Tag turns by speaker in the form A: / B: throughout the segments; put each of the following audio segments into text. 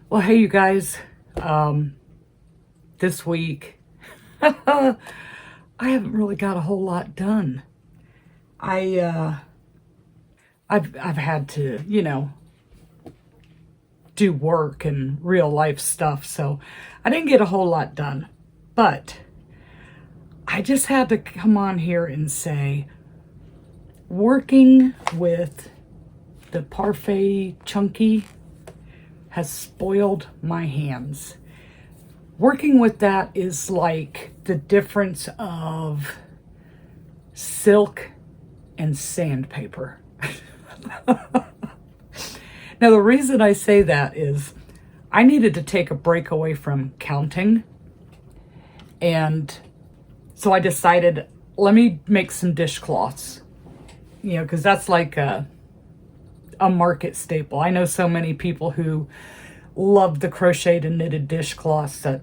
A: Well, hey, you guys. This week, I haven't really got a whole lot done. I've had to, do work and real life stuff, so I didn't get a whole lot done. But I just had to come on here and say, working with the Parfait Chunky has spoiled my hands. Working with that is like the difference of silk and sandpaper. Now, the reason I say that is I needed to take a break away from counting. And so I decided, let me make some dishcloths, because that's like a market staple. I know so many people who love the crocheted and knitted dishcloths that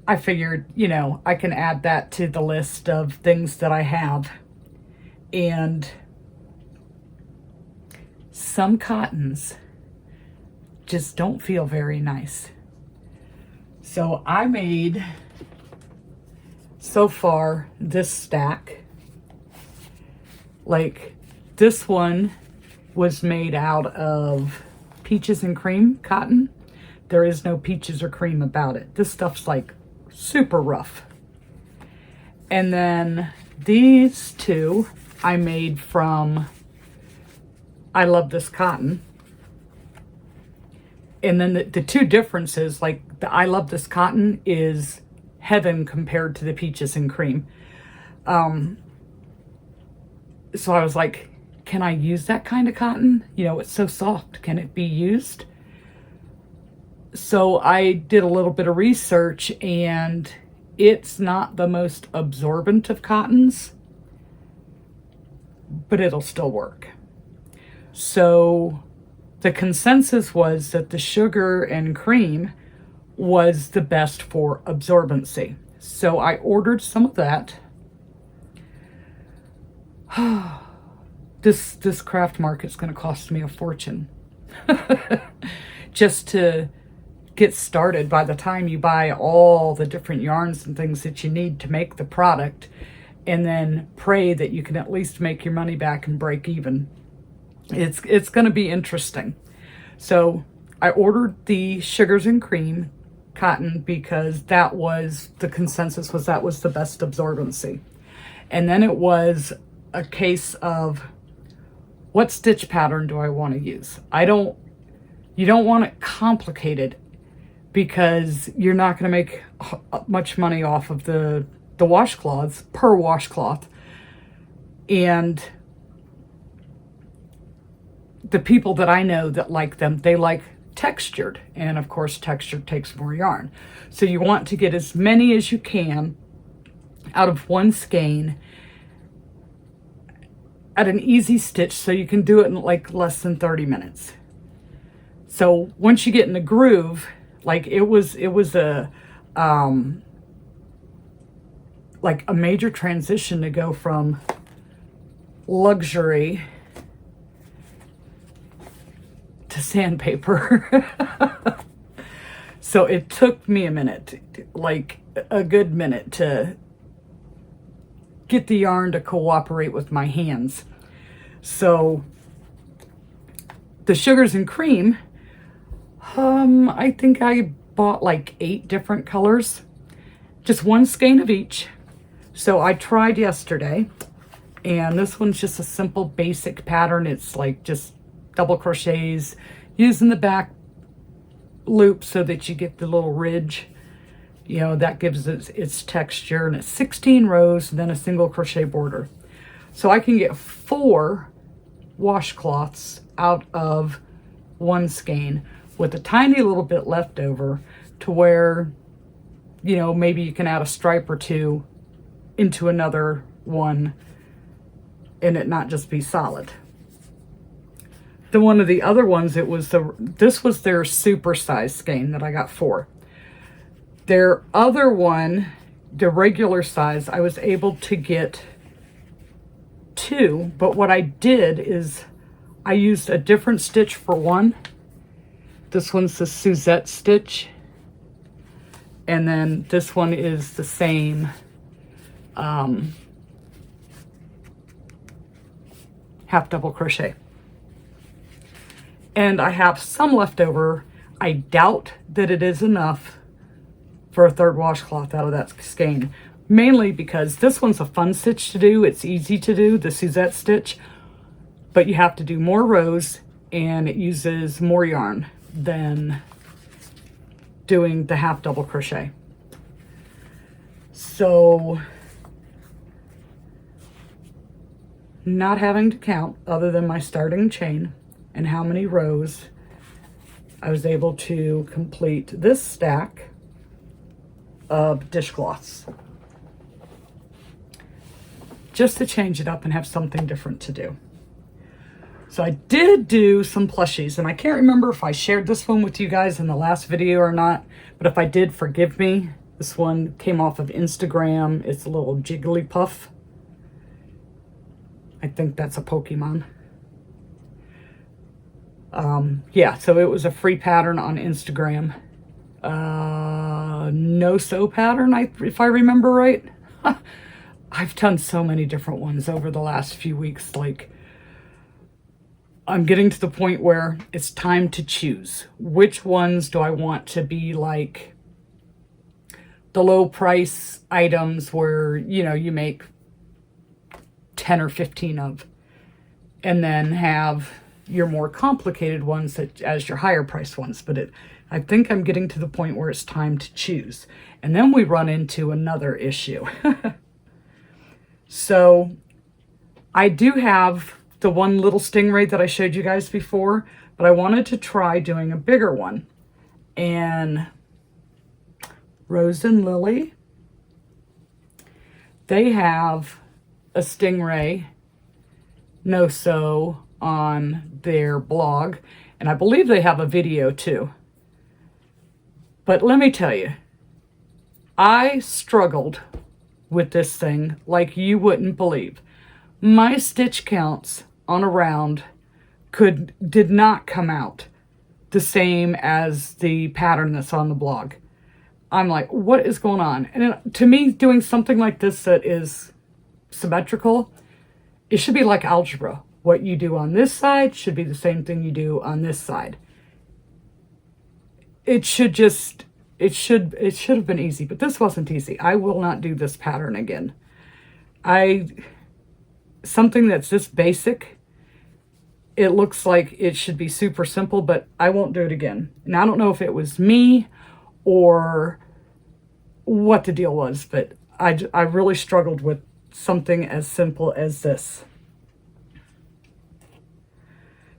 A: I figured, I can add that to the list of things that I have. And some cottons just don't feel very nice. So I made, so far, this stack. Like, this one was made out of peaches and cream cotton. There is no peaches or cream about it. This stuff's like super rough. And then these two I made from I Love This Cotton. And then the two differences, like the I Love This Cotton is heaven compared to the peaches and cream. So I was like, can I use that kind of cotton? It's so soft. Can it be used? So I did a little bit of research, and it's not the most absorbent of cottons, but it'll still work. So the consensus was that the sugar and cream was the best for absorbency. So I ordered some of that. This craft market's going to cost me a fortune just to get started. By the time you buy all the different yarns and things that you need to make the product, and then pray that you can at least make your money back and break even, it's going to be interesting. So I ordered the sugars and cream cotton because that was the consensus, was that was the best absorbency. And then it was a case of, what stitch pattern do I want to use? You don't want it complicated, because you're not going to make much money off of the washcloths per washcloth. And the people that I know that like them, they like textured. And of course, textured takes more yarn. So you want to get as many as you can out of one skein at an easy stitch, so you can do it in like less than 30 minutes. So once you get in the groove, like it was a like a major transition to go from luxury to sandpaper. So it took me a minute, like a good minute, to get the yarn to cooperate with my hands. So the sugars and cream, I think I bought like 8 different colors, just one skein of each. So I tried yesterday, and this one's just a simple basic pattern. It's like just double crochets using the back loop so that you get the little ridge. That gives it its texture, and it's 16 rows, and then a single crochet border. So I can get 4 washcloths out of one skein with a tiny little bit left over, to where, maybe you can add a stripe or two into another one and it not just be solid. Then one of the other ones, this was their super size skein that I got 4. Their other one, the regular size, I was able to get 2, but what I did is I used a different stitch for one. This one's the Suzette stitch. And then this one is the same half double crochet. And I have some left over. I doubt that it is enough for a third washcloth out of that skein, mainly because this one's a fun stitch to do. It's easy to do, the Suzette stitch, but you have to do more rows and it uses more yarn than doing the half double crochet. So not having to count other than my starting chain and how many rows, I was able to complete this stack of dishcloths just to change it up and have something different to do. So I did do some plushies, and I can't remember if I shared this one with you guys in the last video or not, but if I did, forgive me. This one came off of Instagram. It's a little Jigglypuff. I think that's a Pokemon. Yeah, so it was a free pattern on Instagram. No sew pattern, if I remember right. I've done so many different ones over the last few weeks. Like, I'm getting to the point where it's time to choose. Which ones do I want to be like the low price items where, you know, you make 10 or 15 of, and then have your more complicated ones that, as your higher price ones. But I think I'm getting to the point where it's time to choose. And then we run into another issue. So I do have the one little stingray that I showed you guys before, but I wanted to try doing a bigger one. And Rose and Lily, they have a stingray no sew on their blog, and I believe they have a video too. But let me tell you, I struggled with this thing like you wouldn't believe. My stitch counts on a round did not come out the same as the pattern that's on the blog. I'm like, what is going on? And to me, doing something like this that is symmetrical, it should be like algebra. What you do on this side should be the same thing you do on this side. It should have been easy, but this wasn't easy. I will not do this pattern again. Something that's this basic, it looks like it should be super simple, but I won't do it again. And I don't know if it was me or what the deal was, but I really struggled with something as simple as this.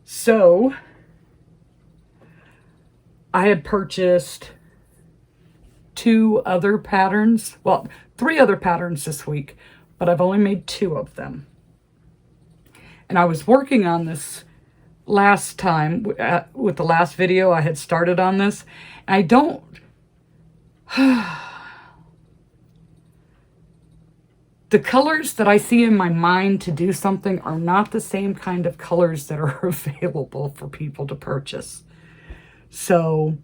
A: So I had purchased 2 other patterns, well, 3 other patterns this week, but I've only made 2 of them. And I was working on this last time with the last video. I had started on this. And I don't, the colors that I see in my mind to do something are not the same kind of colors that are available for people to purchase. So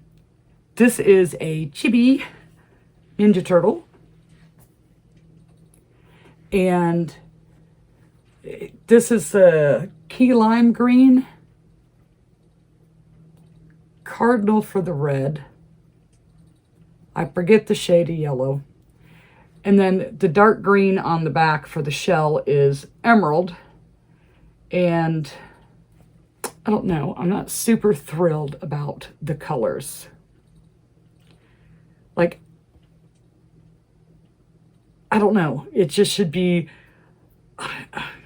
A: this is a chibi Ninja Turtle. And this is the key lime green, cardinal for the red. I forget the shade of yellow. And then the dark green on the back for the shell is emerald. And I don't know, I'm not super thrilled about the colors. Like, I don't know, it just should be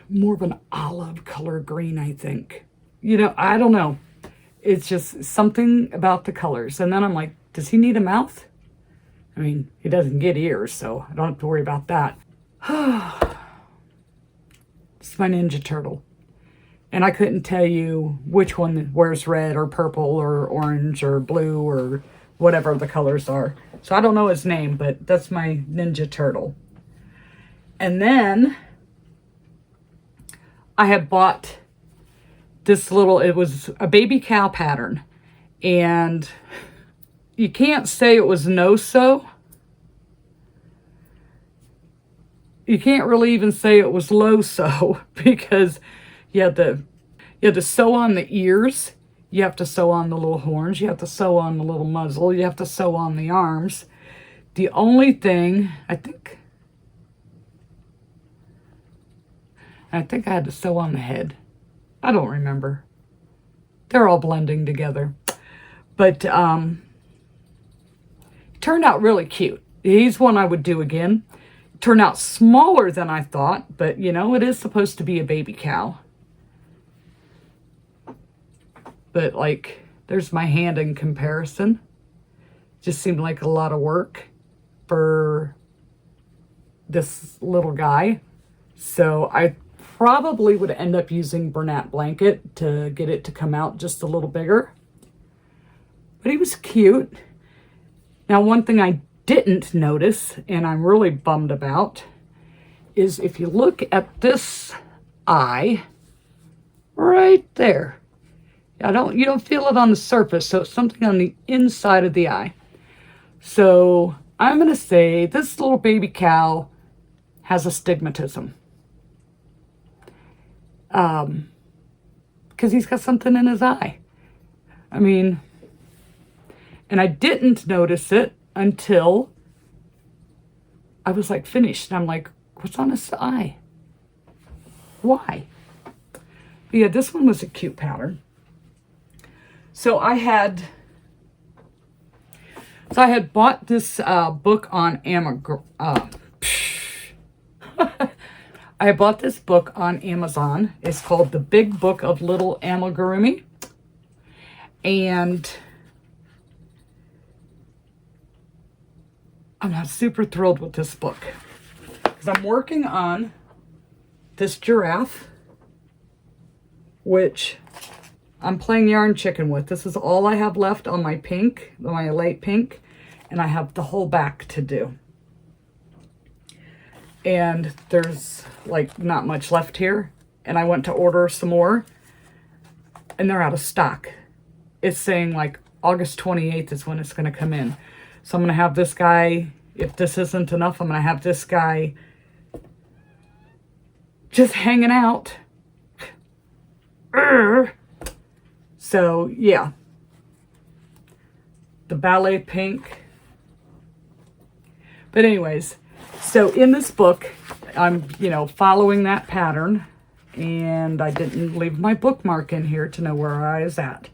A: more of an olive color green, I think. You know, I don't know. It's just something about the colors. And then I'm like, does he need a mouth? I mean, he doesn't get ears, so I don't have to worry about that. It's my Ninja Turtle. And I couldn't tell you which one wears red or purple or orange or blue or whatever the colors are. So I don't know his name, but that's my Ninja Turtle. And then I had bought this little, it was a baby cow pattern. And you can't say it was no-sew. You can't really even say it was low-sew because you had to sew on the ears. You have to sew on the little horns. You have to sew on the little muzzle. You have to sew on the arms. The only thing, I think I had to sew on the head. I don't remember. They're all blending together. But it turned out really cute. He's one I would do again. It turned out smaller than I thought, but you know, it is supposed to be a baby cow. But like, there's my hand in comparison. Just seemed like a lot of work for this little guy. So I probably would end up using Bernat blanket to get it to come out just a little bigger. But he was cute. Now, one thing I didn't notice, and I'm really bummed about, is if you look at this eye right there. You don't feel it on the surface, so it's something on the inside of the eye. So I'm going to say this little baby cow has astigmatism. Because he's got something in his eye. I mean, and I didn't notice it until I was like finished. And I'm like, what's on his eye? Why? But yeah, this one was a cute pattern. So I had bought this book on I bought this book on Amazon. It's called The Big Book of Little Amigurumi. And I'm not super thrilled with this book because I'm working on this giraffe, which I'm playing yarn chicken with. This is all I have left on my pink, my light pink, and I have the whole back to do. And there's like not much left here. And I went to order some more and they're out of stock. It's saying like August 28th is when it's going to come in. So I'm going to have this guy, if this isn't enough, I'm going to have this guy just hanging out. So yeah, the ballet pink. But anyways, so in this book, I'm, following that pattern, and I didn't leave my bookmark in here to know where I was at.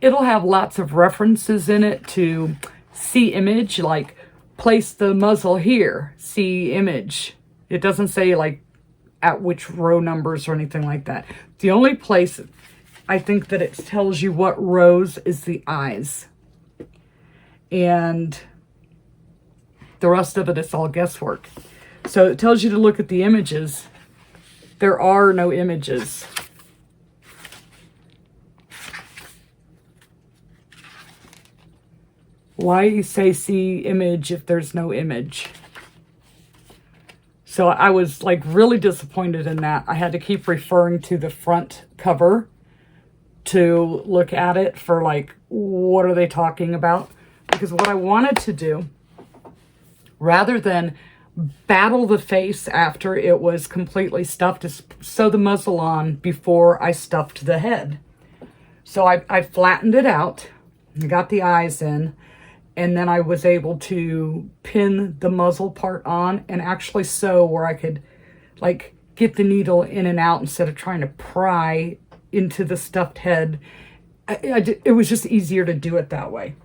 A: It'll have lots of references in it to see image, like place the muzzle here, see image. It doesn't say like at which row numbers or anything like that. The only place I think that it tells you what rows is the eyes. And the rest of it is all guesswork. So it tells you to look at the images. There are no images. Why say see image if there's no image? So I was like really disappointed in that. I had to keep referring to the front cover to look at it for like, what are they talking about? Because what I wanted to do, rather than battle the face after it was completely stuffed, is sew the muzzle on before I stuffed the head. So I flattened it out, got the eyes in, and then I was able to pin the muzzle part on and actually sew where I could like get the needle in and out instead of trying to pry into the stuffed head. It was just easier to do it that way.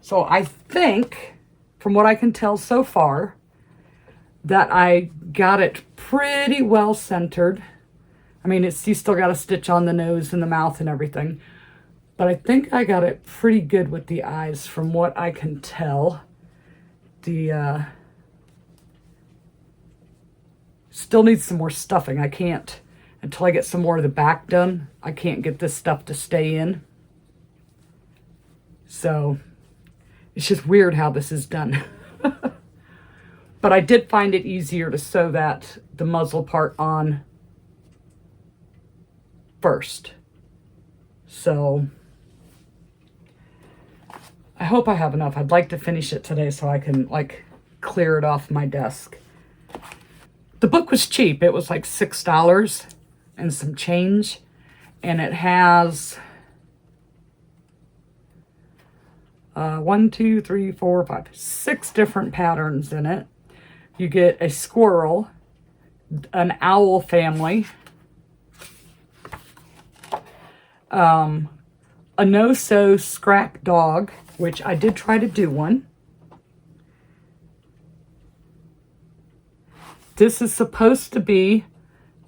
A: So I think, from what I can tell so far, that I got it pretty well centered. I mean, you still got a stitch on the nose and the mouth and everything. But I think I got it pretty good with the eyes from what I can tell. Still needs some more stuffing. I can't, until I get some more of the back done, I can't get this stuff to stay in. So it's just weird how this is done. But I did find it easier to sew the muzzle part on first. So I hope I have enough. I'd like to finish it today so I can like clear it off my desk. The book was cheap. It was like $6 and some change. And it has 6 different patterns in it. You get a squirrel, an owl family, a no-sew scrap dog, which I did try to do one. This is supposed to be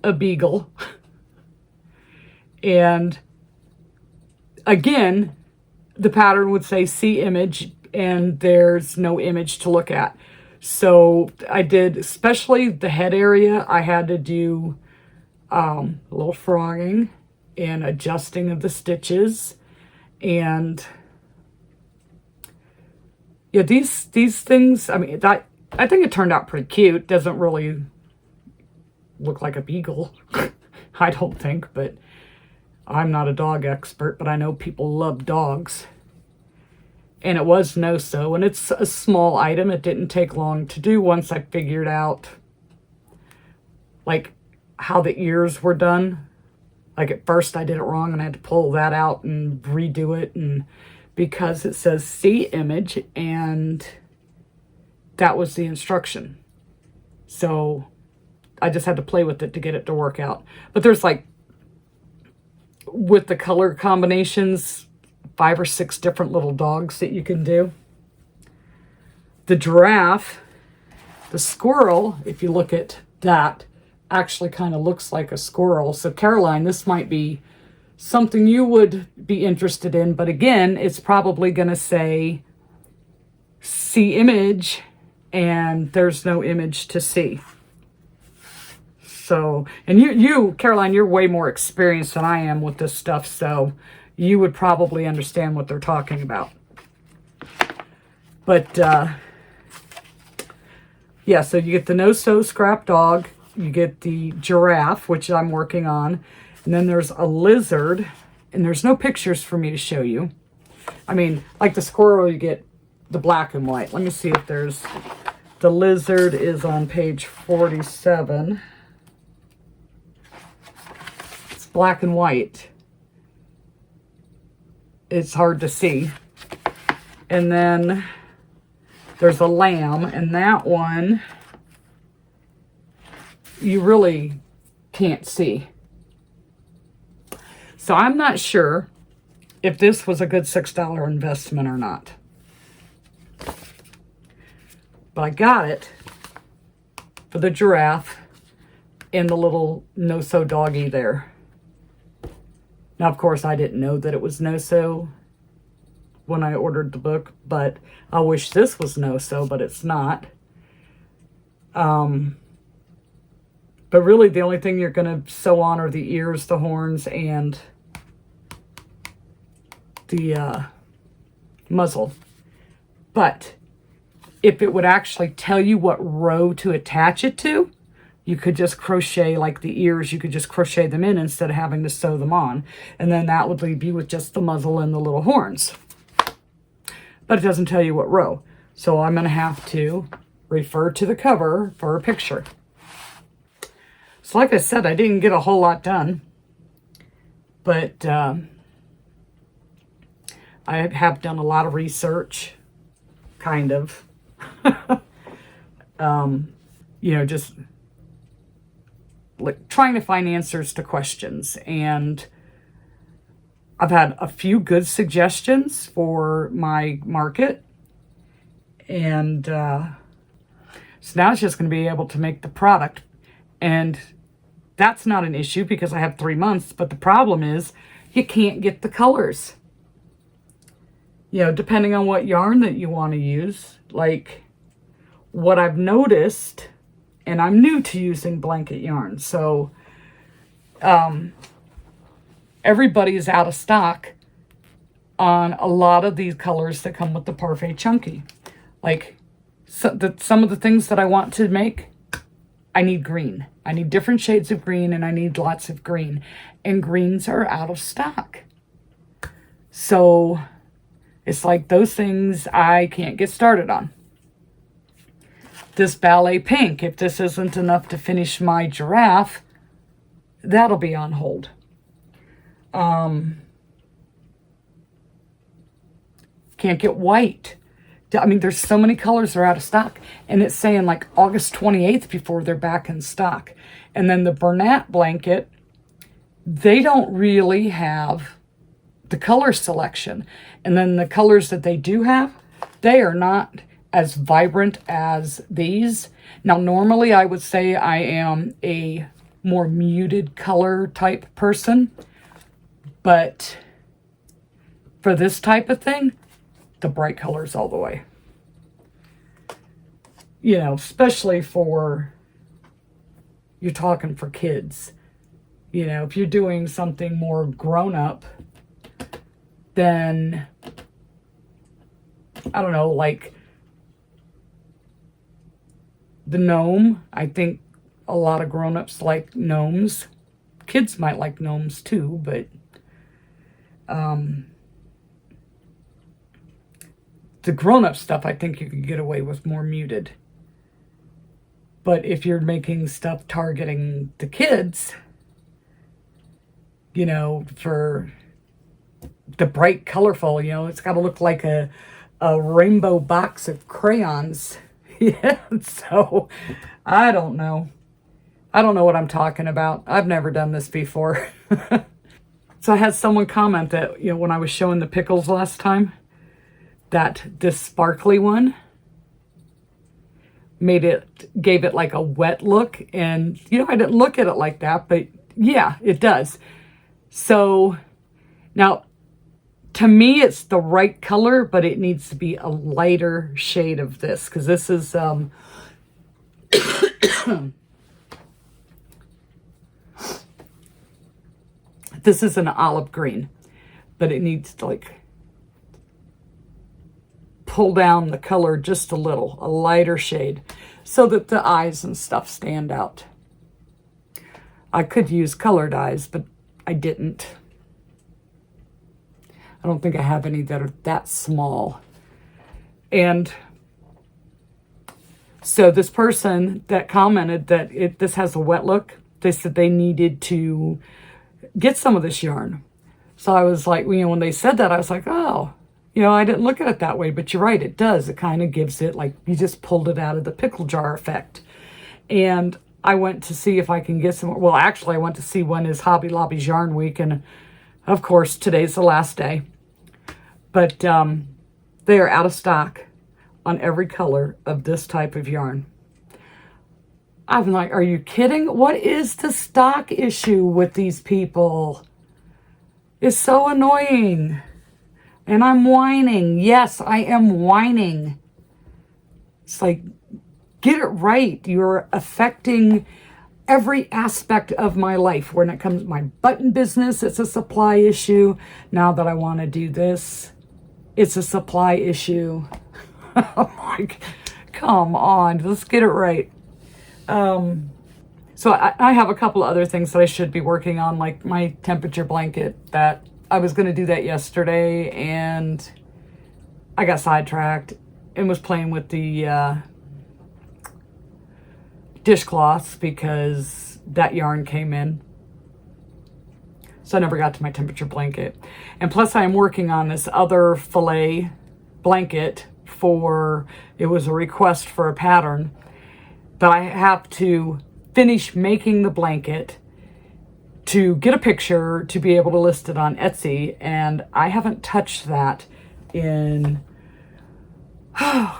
A: a beagle. And again, the pattern would say see image, and there's no image to look at. So I did, especially the head area, I had to do a little frogging and adjusting of the stitches. And yeah, these things, I mean, I think it turned out pretty cute. Doesn't really look like a beagle, I don't think, but I'm not a dog expert, but I know people love dogs. And it was no-sew, and it's a small item. It didn't take long to do once I figured out like how the ears were done. Like at first I did it wrong and I had to pull that out and redo it, and because it says see image, and that was the instruction. So I just had to play with it to get it to work out. But there's like, with the color combinations, 5 or 6 different little dogs that you can do. The giraffe, the squirrel, if you look at that, actually kind of looks like a squirrel. So Caroline, this might be something you would be interested in, but again, it's probably going to say see image, and there's no image to see. So, and you, Caroline, you're way more experienced than I am with this stuff, so you would probably understand what they're talking about. But, yeah, so you get the no-sew scrap dog, you get the giraffe, which I'm working on, and then there's a lizard, and there's no pictures for me to show you. I mean, like the squirrel, you get the black and white. Let me see if there's, the lizard is on page 47. It's black and white. It's hard to see. And then there's a lamb, and that one you really can't see. So I'm not sure if this was a good $6 investment or not. But I got it for the giraffe and the little no-sew doggy there. Now, of course, I didn't know that it was no-sew when I ordered the book, but I wish this was no-sew, but it's not. But really, the only thing you're going to sew on are the ears, the horns, and the muzzle. But if it would actually tell you what row to attach it to, you could just crochet, like the ears, you could just crochet them in instead of having to sew them on. And then that would leave you with just the muzzle and the little horns. But it doesn't tell you what row. So I'm going to have to refer to the cover for a picture. So like I said, I didn't get a whole lot done. But I have done a lot of research, kind of. You know, just like trying to find answers to questions, and I've had a few good suggestions for my market, and so now it's just going to be able to make the product, and that's not an issue because I have 3 months, but the problem is you can't get the colors. You know, depending on what yarn that you want to use. Like what I've noticed, and I'm new to using blanket yarn, so everybody's out of stock on a lot of these colors that come with the Parfait Chunky. Like some of the things that I want to make, I need green. I need different shades of green, and I need lots of green. And greens are out of stock. So it's like those things I can't get started on. This ballet pink, if this isn't enough to finish my giraffe, that'll be on hold. Can't get white. I mean, there's so many colors that are out of stock. And it's saying like August 28th before they're back in stock. And then the Bernat blanket, they don't really have the color selection. And then the colors that they do have, they are not as vibrant as these. Now, normally I would say I am a more muted color type person. But for this type of thing, the bright colors all the way. You know, especially for, you're talking for kids. You know, if you're doing something more grown up, then, I don't know, like the gnome. I think a lot of grown-ups like gnomes. Kids might like gnomes too, but the grown-up stuff, I think you can get away with more muted. But if you're making stuff targeting the kids, you know, for the bright, colorful, you know, it's got to look like a rainbow box of crayons. Yeah, so I don't know. I don't know what I'm talking about. I've never done this before. So I had someone comment that, you know, when I was showing the pickles last time, that this sparkly one gave it like a wet look. And, you know, I didn't look at it like that, but yeah, it does. So now, to me, it's the right color, but it needs to be a lighter shade of this, because this is, this is an olive green, but it needs to like pull down the color just a little, a lighter shade, so that the eyes and stuff stand out. I could use colored eyes, but I didn't. I don't think I have any that are that small. And so this person that commented that this has a wet look, they said they needed to get some of this yarn. So I was like, you know, when they said that, I was like, oh, you know, I didn't look at it that way, but you're right, it does. It kind of gives it like you just pulled it out of the pickle jar effect. And I went to see if I can get some. Well, actually, I went to see when is Hobby Lobby's Yarn Week, and of course, today's the last day. But they are out of stock on every color of this type of yarn. I'm like, are you kidding? What is the stock issue with these people? It's so annoying. And I'm whining. Yes, I am whining. It's like, get it right. You're affecting every aspect of my life. When it comes to my button business, it's a supply issue. Now that I want to do this, it's a supply issue. I'm like, come on, let's get it right. So I have a couple of other things that I should be working on, like my temperature blanket. That I was going to do that yesterday, and I got sidetracked and was playing with the dishcloths because that yarn came in. So I never got to my temperature blanket. And plus I am working on this other filet blanket for, it was a request for a pattern, but I have to finish making the blanket to get a picture to be able to list it on Etsy. And I haven't touched that in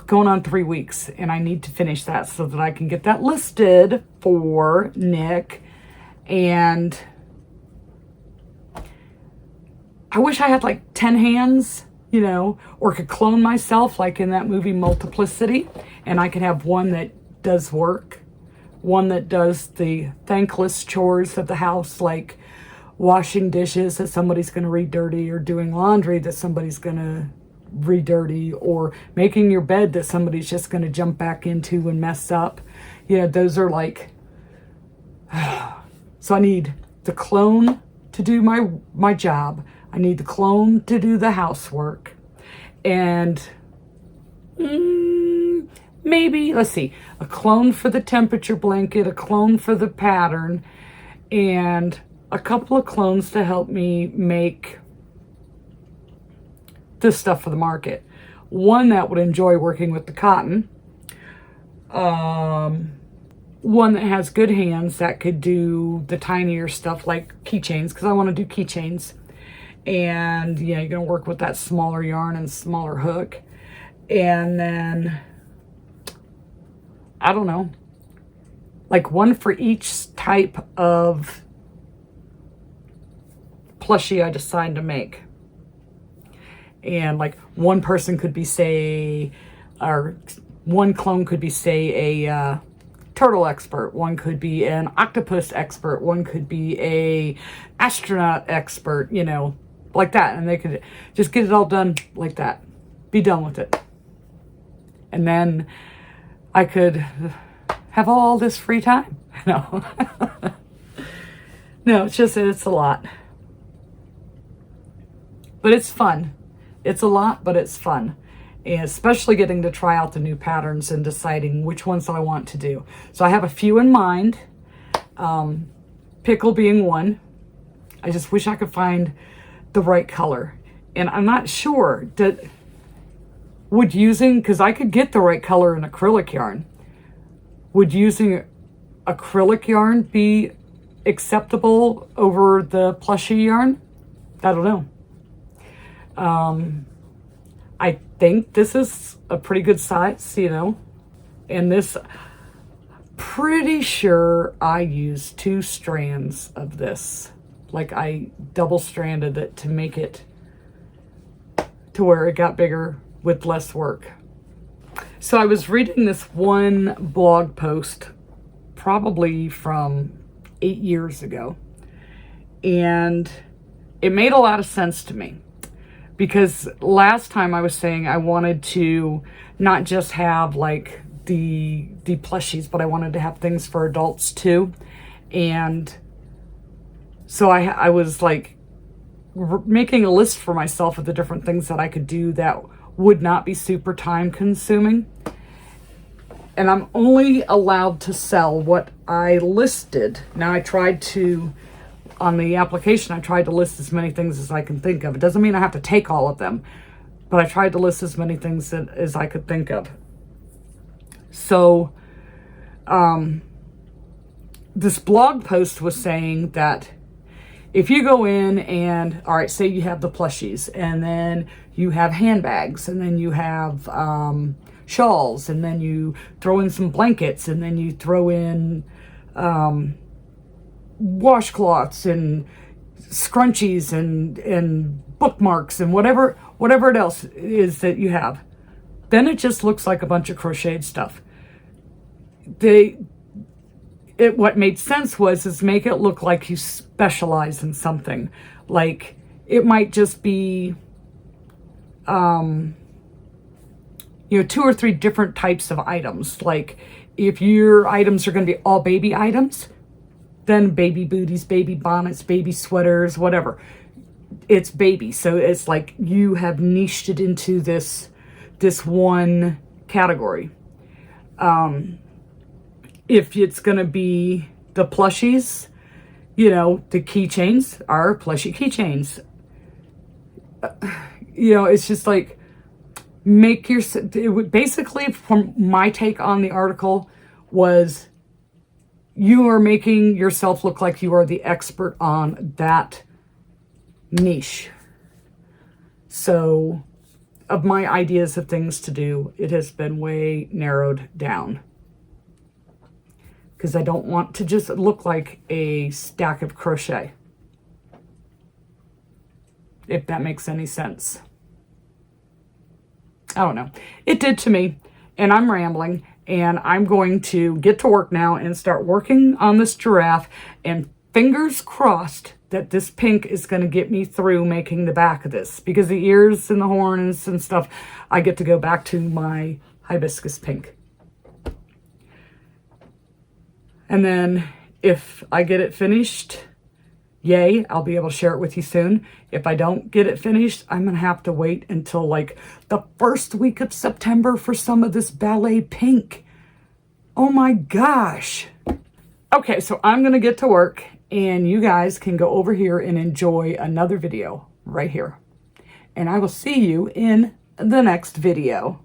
A: going on 3 weeks, and I need to finish that so that I can get that listed for Nick. And I wish I had like 10 hands, you know, or could clone myself like in that movie Multiplicity, and I could have one that does work, one that does the thankless chores of the house, like washing dishes that somebody's going to re-dirty, or doing laundry that somebody's going to re-dirty, or making your bed that somebody's just going to jump back into and mess up. You know, those are like, so I need the clone to do my job. I need the clone to do the housework. And maybe, let's see, a clone for the temperature blanket, a clone for the pattern, and a couple of clones to help me make this stuff for the market. One that would enjoy working with the cotton. One that has good hands that could do the tinier stuff like keychains, because I want to do keychains. And yeah, you're going to work with that smaller yarn and smaller hook. And then, I don't know, like one for each type of plushie I decide to make. And like one person could be, say, or one clone could be, say, a turtle expert. One could be an octopus expert. One could be a astronaut expert, you know, like that. And they could just get it all done like that. Be done with it. And then I could have all this free time. No. No, it's a lot. But it's fun. It's a lot, but it's fun. And especially getting to try out the new patterns and deciding which ones I want to do. So I have a few in mind. Pickle being one. I just wish I could find the right color. And I'm not sure that would using, because I could get the right color in acrylic yarn. Would using acrylic yarn be acceptable over the plushie yarn? I don't know. I think this is a pretty good size, you know, and this, pretty sure I used 2 strands of this. Like I double stranded it to make it to where it got bigger with less work. So I was reading this one blog post, probably from 8 years ago, and it made a lot of sense to me. Because last time I was saying I wanted to not just have like the plushies, but I wanted to have things for adults too. And so I was like making a list for myself of the different things that I could do that would not be super time consuming. And I'm only allowed to sell what I listed. Now I tried to, on the application, I tried to list as many things as I can think of. It doesn't mean I have to take all of them, but I tried to list as many things as I could think of. So, this blog post was saying that if you go in and, all right, say you have the plushies, and then you have handbags, and then you have shawls, and then you throw in some blankets, and then you throw in washcloths and scrunchies and bookmarks and whatever it else is that you have, then it just looks like a bunch of crocheted stuff. What made sense is make it look like you specialize in something. Like it might just be 2 or 3 different types of items. Like if your items are going to be all baby items, then baby booties, baby bonnets, baby sweaters, whatever. It's baby. So it's like you have niched it into this one category. If it's going to be the plushies, the keychains are plushie keychains. It's just like, basically from my take on the article was, you are making yourself look like you are the expert on that niche. So of my ideas of things to do, it has been way narrowed down. Because I don't want to just look like a stack of crochet. If that makes any sense. I don't know. It did to me. And I'm rambling. And I'm going to get to work now and start working on this giraffe. And fingers crossed that this pink is going to get me through making the back of this. Because the ears and the horns and stuff, I get to go back to my hibiscus pink. And then if I get it finished, yay, I'll be able to share it with you soon. If I don't get it finished, I'm going to have to wait until like the first week of September for some of this ballet pink. Oh my gosh. Okay, so I'm going to get to work, and you guys can go over here and enjoy another video right here. And I will see you in the next video.